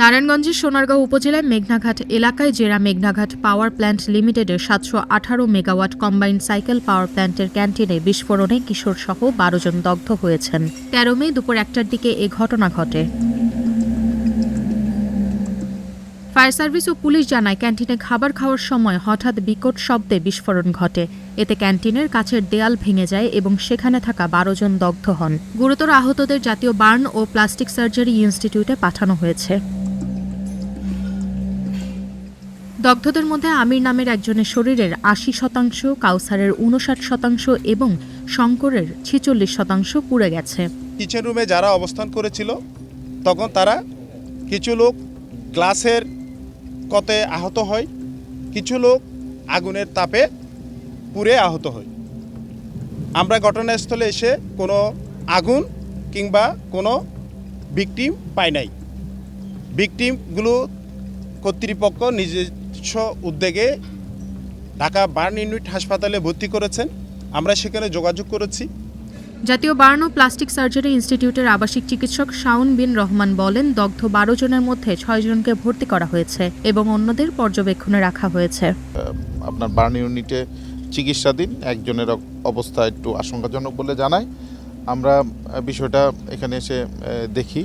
নারায়ণগঞ্জের সোনারগাঁও উপজেলার মেঘনাঘাট এলাকায় জেরা মেঘনাঘাট পাওয়ার প্ল্যান্ট লিমিটেডের ৭১৮ মেগাওয়াট কম্বাইন্ড সাইকেল পাওয়ার প্ল্যান্টের ক্যান্টিনে বিস্ফোরণে কিশোরসহ ১২ জন দগ্ধ হয়েছেন। ১৩ মে দুপুর ১টার দিকে এ ঘটনা ঘটে। ফায়ার সার্ভিস ও পুলিশ জানায়, ক্যান্টিনে খাবার খাওয়ার সময় হঠাৎ বিকট শব্দে বিস্ফোরণ ঘটে। এতে ক্যান্টিনের কাছের দেয়াল ভেঙে যায় এবং সেখানে থাকা ১২ জন দগ্ধ হন। গুরুতর আহতদের জাতীয় বার্ন ও প্লাস্টিক সার্জারি ইনস্টিটিউটে পাঠানো হয়েছে। দগ্ধদের মধ্যে আমির নামের একজনের শরীরের ৮০%, কাউসারের ৫৯% এবং শঙ্করের ৪৬% পুড়ে গেছে। কিচেন রুমে যারা অবস্থান করেছিল তখন তারা কিছু লোক গ্লাসের কতে আহত হয়, কিছু লোক আগুনের তাপে পুড়ে আহত হয়। আমরা ঘটনাস্থলে এসে কোনো আগুন কিংবা কোনো ভিকটিম পাই নাই। ভিকটিমগুলো কর্তৃপক্ষ নিজস্ব উদ্যোগে ঢাকা বার্ন ইউনিট হাসপাতালে ভর্তি করেছেন। আমরা সেখানে যোগাযোগ করেছি। জাতীয় বার্ন ও প্লাস্টিক সার্জারি ইনস্টিটিউটের আবাসিক চিকিৎসক শাওন বিন রহমান বলেন, দগ্ধ ১২ জনের মধ্যে ৬ জনকে ভর্তি করা হয়েছে এবং অন্যদের পর্যবেক্ষণে রাখা হয়েছে। আপনার বার্ন ইউনিটে চিকিৎসাধীন একজনের অবস্থা একটু আশঙ্কাজনক বলে জানায়। আমরা বিষয়টা এখানে এসে দেখি,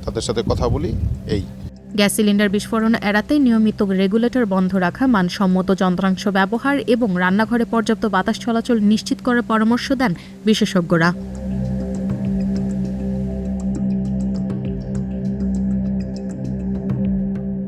তাদের সাথে কথা বলি। গ্যাস সিলিন্ডার বিস্ফোরণ এড়াতে নিয়মিত রেগুলেটর বন্ধ রাখা, মানসম্মত যন্ত্রাংশ ব্যবহার এবং রান্নাঘরে পর্যাপ্ত বাতাস চলাচল নিশ্চিত করার পরামর্শ দেন বিশেষজ্ঞরা।